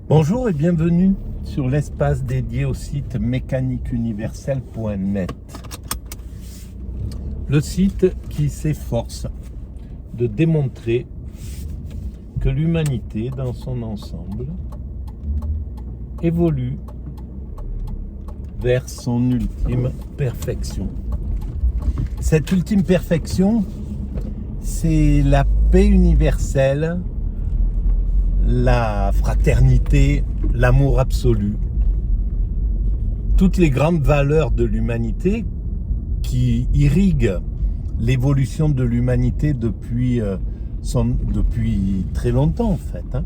Bonjour et bienvenue sur l'espace dédié au site mécaniqueuniverselle.net. Le site qui s'efforce de démontrer que l'humanité dans son ensemble évolue vers son ultime perfection. Cette ultime perfection, c'est la paix universelle, la fraternité, l'amour absolu. Toutes les grandes valeurs de l'humanité qui irriguent l'évolution de l'humanité depuis très longtemps en fait.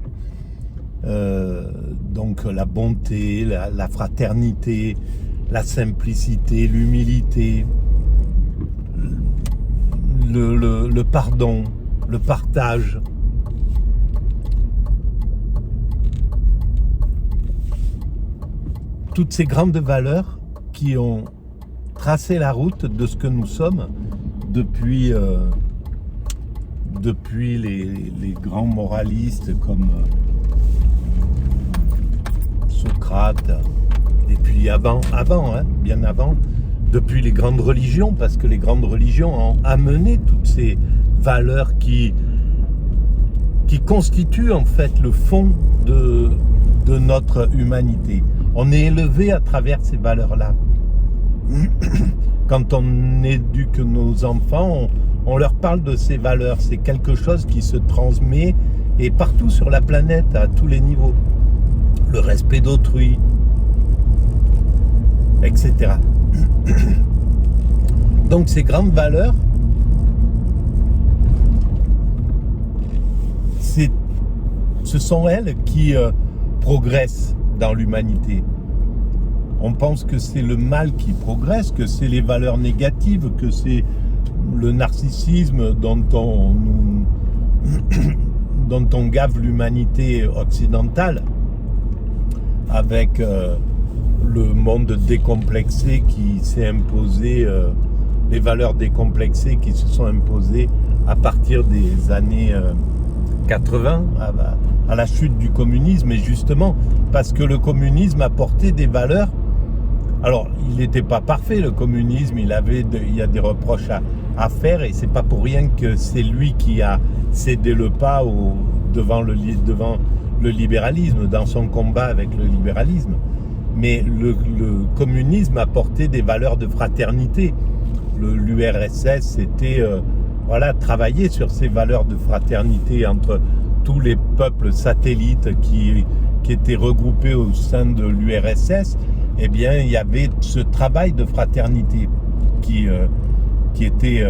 Donc la bonté, la fraternité, la simplicité, l'humilité, le pardon, le partage. Toutes ces grandes valeurs qui ont tracé la route de ce que nous sommes depuis les grands moralistes comme Socrate, et puis bien avant, depuis les grandes religions, parce que les grandes religions ont amené toutes ces valeurs qui constituent en fait le fond de notre humanité. On est élevé à travers ces valeurs-là. Quand on éduque nos enfants, on leur parle de ces valeurs. C'est quelque chose qui se transmet et partout sur la planète, à tous les niveaux. Le respect d'autrui, etc. Donc ces grandes valeurs, ce sont elles qui progressent dans l'humanité. On pense que c'est le mal qui progresse, que c'est les valeurs négatives, que c'est le narcissisme dont on gave l'humanité occidentale avec le monde décomplexé qui s'est imposé, les valeurs décomplexées qui se sont imposées à partir des années 80, à la chute du communisme, et justement parce que le communisme apportait des valeurs. Alors, il n'était pas parfait, le communisme, il y a des reproches à faire, et c'est pas pour rien que c'est lui qui a cédé le pas devant le libéralisme, dans son combat avec le libéralisme. Mais le communisme apportait des valeurs de fraternité. L'URSS, c'était travailler sur ces valeurs de fraternité entre tous les peuples satellites qui étaient regroupés au sein de l'URSS. Eh bien, il y avait ce travail de fraternité qui était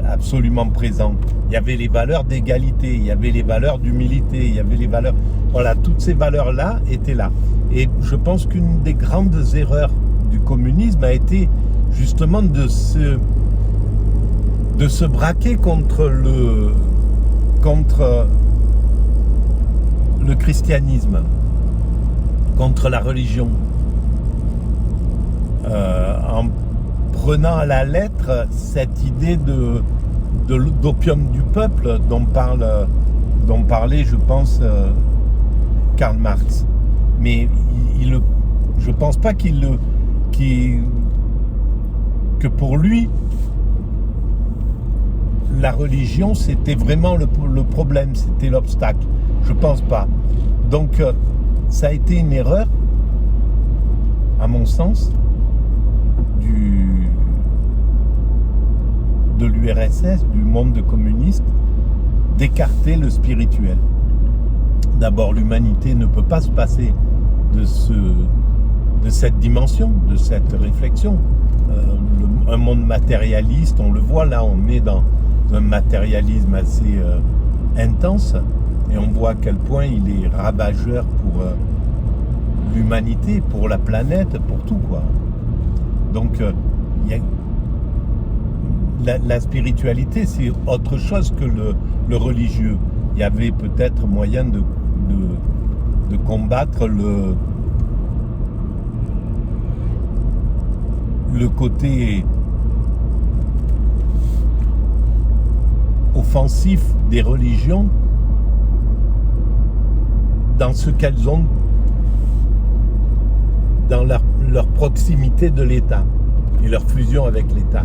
absolument présent. Il y avait les valeurs d'égalité, il y avait les valeurs d'humilité, il y avait les valeurs... Voilà, toutes ces valeurs-là étaient là. Et je pense qu'une des grandes erreurs du communisme a été justement de se braquer contre le christianisme, contre la religion. En prenant à la lettre cette idée d'opium du peuple dont parlait, je pense, Karl Marx. Mais je ne pense pas que pour lui, la religion, c'était vraiment le problème, c'était l'obstacle. Je ne pense pas. Donc, ça a été une erreur, à mon sens, de l'URSS, du monde communiste, d'écarter le spirituel. D'abord, l'humanité ne peut pas se passer de cette dimension, de cette réflexion. Un monde matérialiste, on le voit là, on est dans un matérialisme assez intense, et on voit à quel point il est ravageur pour l'humanité, pour la planète, pour tout, quoi. Donc, la spiritualité, c'est autre chose que le religieux. Il y avait peut-être moyen de combattre le côté offensif des religions dans ce qu'elles ont dans leur proximité de l'État et leur fusion avec l'État.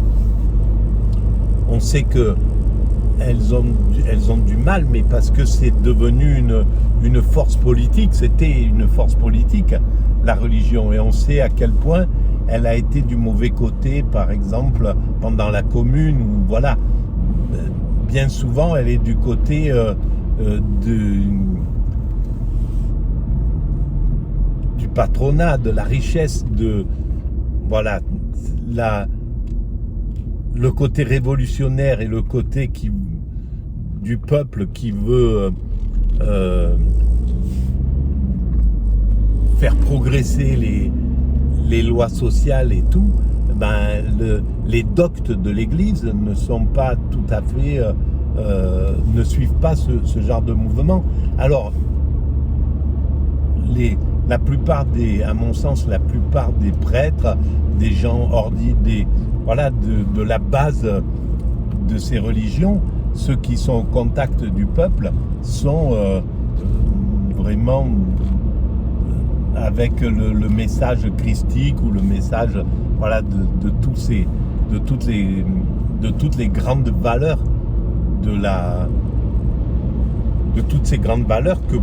On sait qu'elles ont du mal, mais parce que c'est devenu une force politique, c'était une force politique, la religion, et on sait à quel point elle a été du mauvais côté, par exemple, pendant la Commune, où voilà, bien souvent, elle est du côté du patronat, de la richesse, voilà, le côté révolutionnaire et le côté du peuple qui veut faire progresser les lois sociales et tout, les doctes de l'Église ne sont pas tout à fait, ne suivent pas ce genre de mouvement. Alors, la plupart à mon sens, la plupart des prêtres, des gens de la base de ces religions, ceux qui sont au contact du peuple, sont vraiment avec le message christique ou le message de toutes les grandes valeurs de toutes ces grandes valeurs que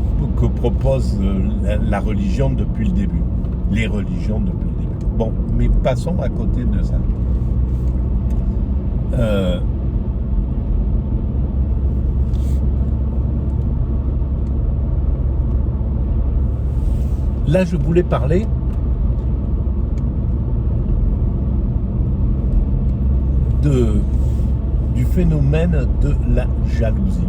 propose la religion depuis le début, les religions depuis le début. Bon, mais passons à côté de ça. Là, je voulais parler du phénomène de la jalousie.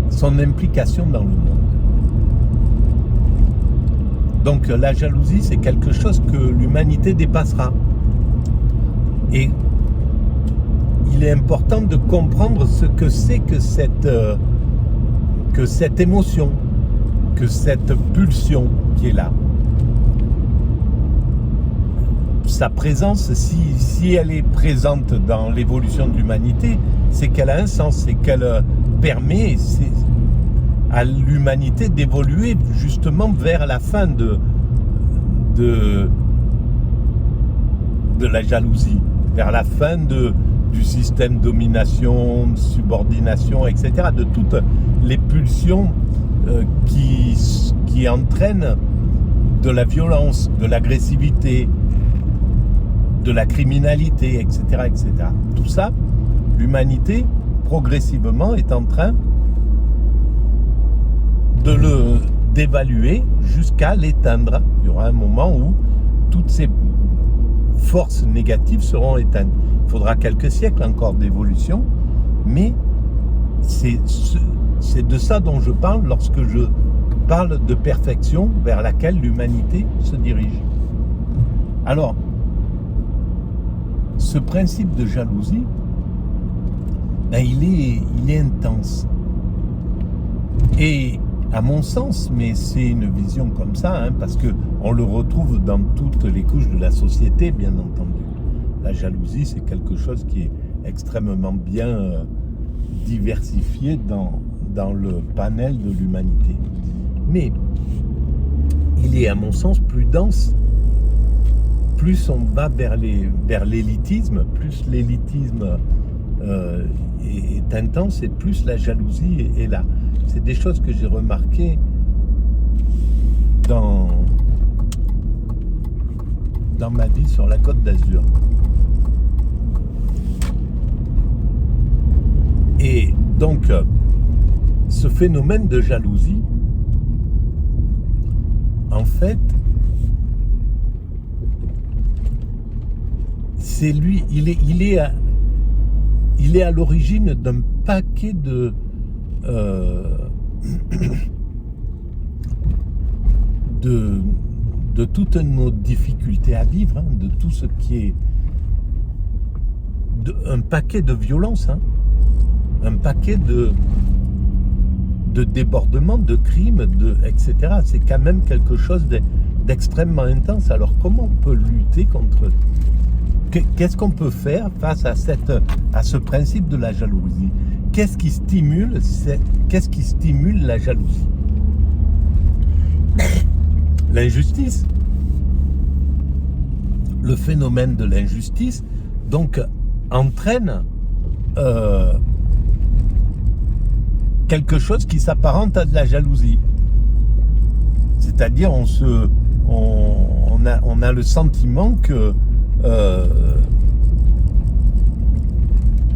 Son implication dans le monde. Donc la jalousie, c'est quelque chose que l'humanité dépassera. Et il est important de comprendre ce que c'est que cette émotion, que cette pulsion qui est là. Sa présence, si elle est présente dans l'évolution de l'humanité, c'est qu'elle a un sens, c'est qu'elle permet à l'humanité d'évoluer justement vers la fin de la jalousie, vers la fin du système domination, subordination, etc., de toutes les pulsions qui entraînent de la violence, de l'agressivité, de la criminalité, etc., etc. Tout ça, l'humanité, progressivement, est en train de le d'évaluer jusqu'à l'éteindre. Il y aura un moment où toutes ces forces négatives seront éteintes. Il faudra quelques siècles encore d'évolution, mais c'est de ça dont je parle lorsque je parle de perfection vers laquelle l'humanité se dirige. Alors, ce principe de jalousie, il est intense. Et à mon sens, mais c'est une vision comme ça, parce qu'on le retrouve dans toutes les couches de la société, bien entendu. La jalousie, c'est quelque chose qui est extrêmement bien diversifié dans le panel de l'humanité. Mais il est, à mon sens, plus dense. Plus on va vers l'élitisme, plus l'élitisme est intense et plus la jalousie est là. C'est des choses que j'ai remarquées dans ma vie sur la Côte d'Azur. Et donc, ce phénomène de jalousie, en fait, c'est lui, il est à l'origine d'un paquet de toutes nos difficultés à vivre, de tout ce qui est un paquet de violences, un paquet de débordements, de crimes, etc. C'est quand même quelque chose d'extrêmement intense. Alors comment on peut lutter contre... Qu'est-ce qu'on peut faire face à ce principe de la jalousie? Qu'est-ce qui stimule la jalousie? l'injustice. Le phénomène de l'injustice, donc, entraîne quelque chose qui s'apparente à de la jalousie. C'est-à-dire, on a le sentiment que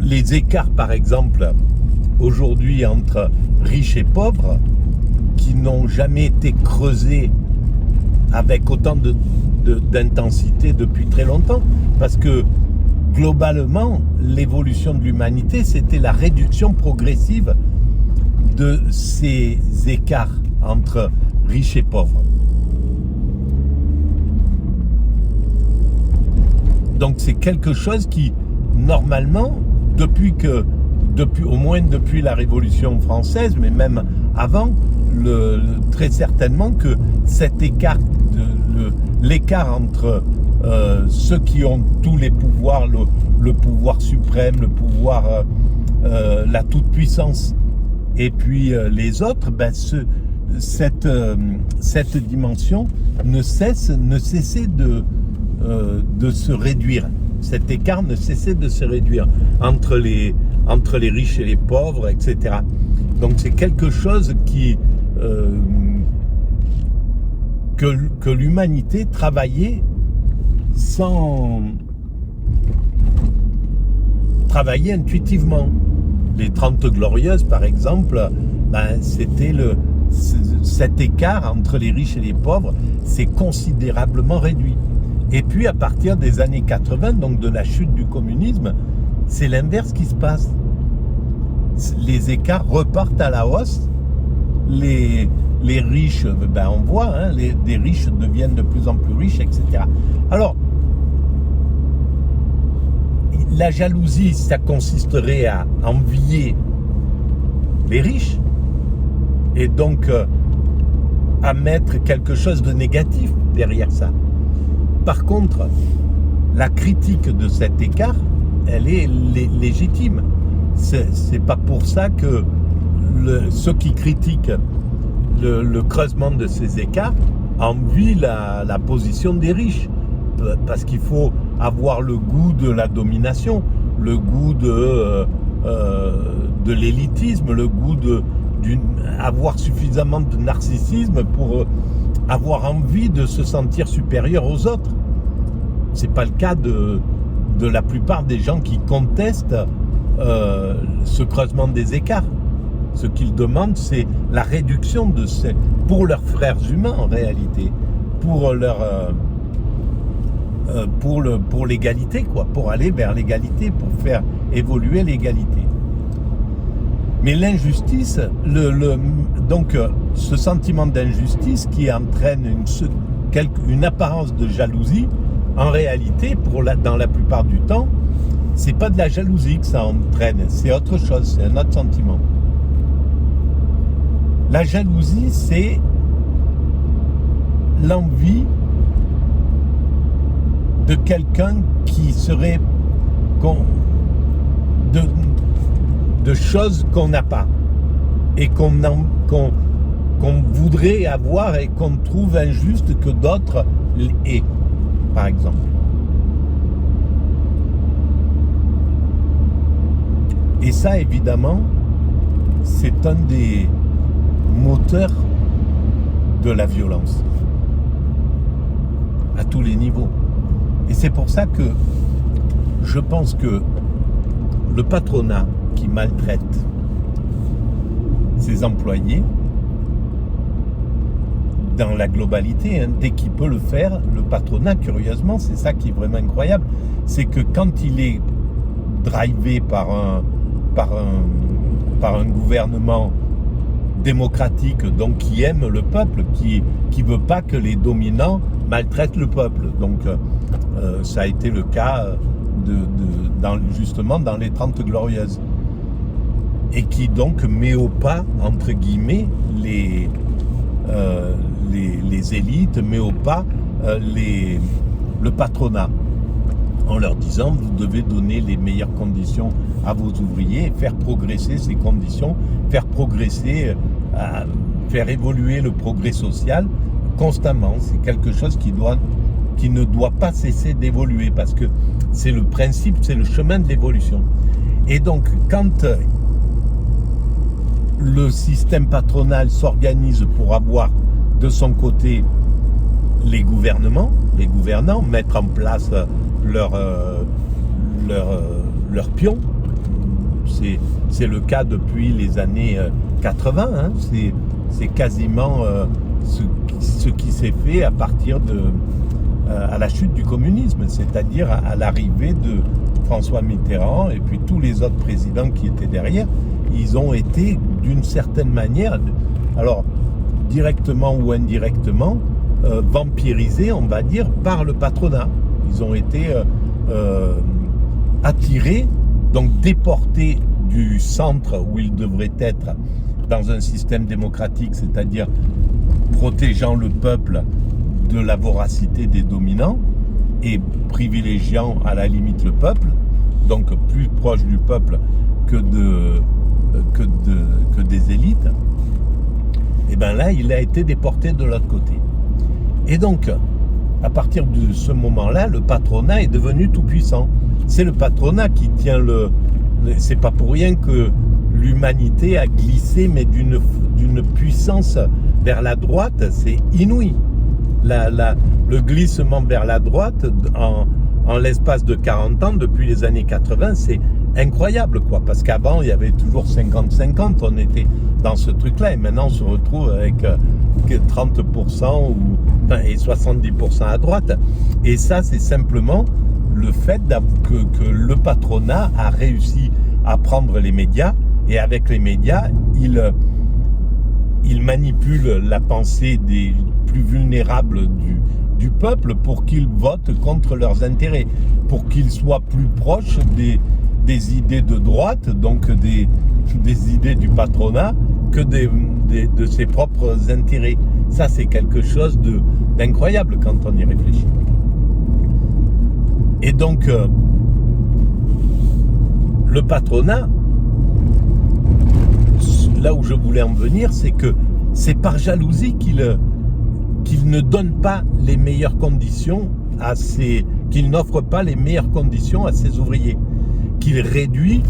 les écarts, par exemple, aujourd'hui entre riches et pauvres, qui n'ont jamais été creusés avec autant d'intensité depuis très longtemps, parce que globalement, l'évolution de l'humanité, c'était la réduction progressive de ces écarts entre riches et pauvres. Donc c'est quelque chose qui, normalement, au moins depuis la Révolution française, mais même avant, très certainement que cet écart, l'écart entre ceux qui ont tous les pouvoirs, le pouvoir suprême, le pouvoir, la toute-puissance, et puis les autres, cette dimension ne cessait de se réduire. Cet écart ne cessait de se réduire entre les riches et les pauvres, etc. Donc c'est quelque chose que l'humanité travaillait travaillait intuitivement. Les 30 Glorieuses, par exemple, c'était cet écart entre les riches et les pauvres s'est considérablement réduit. Et puis à partir des années 80, donc de la chute du communisme, c'est l'inverse qui se passe. Les écarts repartent à la hausse. Les riches, on voit, des riches deviennent de plus en plus riches, etc. Alors, la jalousie, ça consisterait à envier les riches et donc à mettre quelque chose de négatif derrière ça. Par contre, la critique de cet écart, elle est légitime. C'est pas pour ça que ceux qui critiquent le creusement de ces écarts envient la position des riches. Parce qu'il faut avoir le goût de la domination, le goût de l'élitisme, le goût avoir suffisamment de narcissisme pour avoir envie de se sentir supérieur aux autres. C'est pas le cas de la plupart des gens qui contestent ce creusement des écarts. Ce qu'ils demandent, c'est la réduction pour leurs frères humains en réalité, pour l'égalité, pour aller vers l'égalité, pour faire évoluer l'égalité. Mais l'injustice, donc ce sentiment d'injustice qui entraîne une apparence de jalousie, en réalité, dans la plupart du temps, c'est pas de la jalousie que ça entraîne, c'est autre chose, c'est un autre sentiment. La jalousie, c'est l'envie de quelqu'un qui serait de choses qu'on n'a pas et qu'on voudrait avoir et qu'on trouve injuste que d'autres aient, par exemple. Et ça, évidemment, c'est un des moteurs de la violence à tous les niveaux. Et c'est pour ça que je pense que le patronat qui maltraite ses employés, dans la globalité, dès qu'il peut le faire, le patronat, curieusement, c'est ça qui est vraiment incroyable, c'est que quand il est drivé par un gouvernement démocratique, donc qui aime le peuple, qui veut pas que les dominants maltraitent le peuple. Donc ça a été le cas justement dans les 30 Glorieuses. Et qui donc met au pas, entre guillemets, les élites, met au pas le patronat, en leur disant vous devez donner les meilleures conditions à vos ouvriers, faire progresser ces conditions, faire progresser, faire évoluer le progrès social constamment. C'est quelque chose qui ne doit pas cesser d'évoluer parce que c'est le principe, c'est le chemin de l'évolution. Et donc, quand le système patronal s'organise pour avoir de son côté les gouvernants, mettre en place leurs pions. C'est le cas depuis les années 80. Hein. C'est quasiment ce qui s'est fait à partir à la chute du communisme, c'est-à-dire à l'arrivée de François Mitterrand et puis tous les autres présidents qui étaient derrière. Ils ont été d'une certaine manière, alors directement ou indirectement, vampirisés, on va dire, par le patronat. Ils ont été attirés, donc déportés du centre où ils devraient être dans un système démocratique, c'est-à-dire protégeant le peuple de la voracité des dominants et privilégiant à la limite le peuple, donc plus proche du peuple que des élites. Et bien là, il a été déporté de l'autre côté. Et donc, à partir de ce moment-là, le patronat est devenu tout puissant. C'est le patronat qui tient c'est pas pour rien que l'humanité a glissé, mais d'une puissance vers la droite, c'est inouï. Le glissement vers la droite, en l'espace de 40 ans, depuis les années 80, c'est incroyable, quoi. Parce qu'avant, il y avait toujours 50-50, on était dans ce truc-là, et maintenant on se retrouve avec 30% et 70% à droite. Et ça, c'est simplement le fait que le patronat a réussi à prendre les médias, et avec les médias, il manipule la pensée des plus vulnérables du peuple pour qu'ils votent contre leurs intérêts, pour qu'ils soient plus proches des idées de droite, donc des idées du patronat, que de ses propres intérêts. Ça, c'est quelque chose d'incroyable quand on y réfléchit. Et donc, le patronat, là où je voulais en venir, c'est que c'est par jalousie qu'il ne donne pas les meilleures conditions qu'il n'offre pas les meilleures conditions à ses ouvriers, qu'il réduit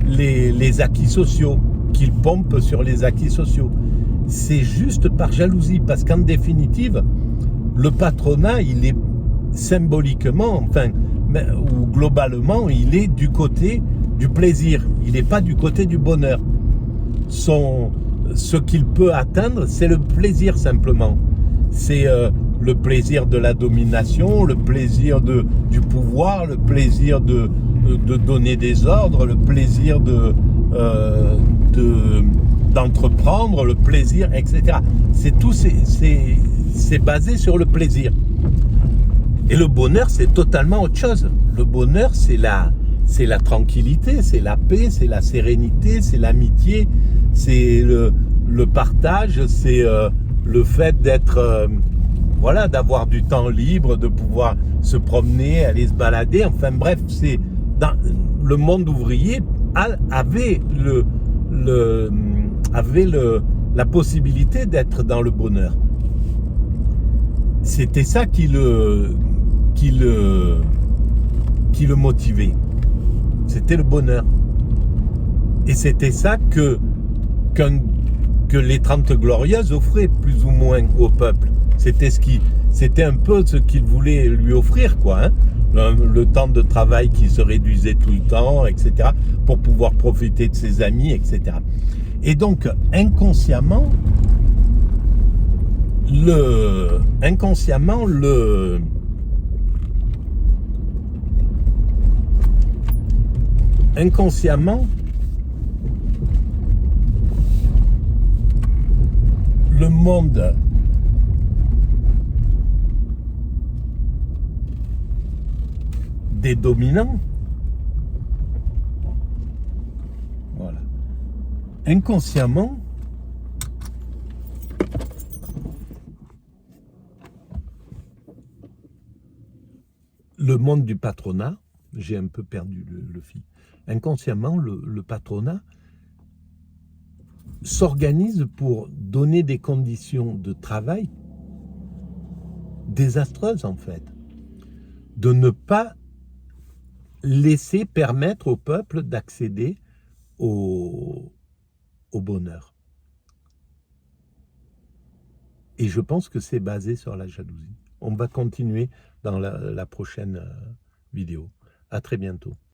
les acquis sociaux, qu'il pompe sur les acquis sociaux. C'est juste par jalousie, parce qu'en définitive, le patronat, il est symboliquement, ou globalement, il est du côté du plaisir, il n'est pas du côté du bonheur. Ce qu'il peut atteindre, c'est le plaisir simplement. C'est le plaisir de la domination, le plaisir du pouvoir, le plaisir de donner des ordres, le plaisir d'entreprendre, le plaisir, etc. C'est basé sur le plaisir. Et le bonheur, c'est totalement autre chose. Le bonheur, c'est la tranquillité, c'est la paix, c'est la sérénité, c'est l'amitié, c'est le partage, c'est le fait d'être, d'avoir du temps libre, de pouvoir se promener, aller se balader. Enfin bref, le monde ouvrier avait la possibilité d'être dans le bonheur. C'était ça qui le motivait. C'était le bonheur. Et c'était ça que les 30 Glorieuses offraient plus ou moins au peuple. C'était un peu ce qu'ils voulaient lui offrir, quoi. Hein. Le temps de travail qui se réduisait tout le temps, etc., pour pouvoir profiter de ses amis, etc. Et donc, inconsciemment, le monde des dominants, voilà, inconsciemment, le monde du patronat, j'ai un peu perdu le fil, inconsciemment, le patronat s'organise pour donner des conditions de travail désastreuse en fait, de ne pas laisser permettre au peuple d'accéder au bonheur. Et je pense que c'est basé sur la jalousie. On va continuer dans la prochaine vidéo. À très bientôt.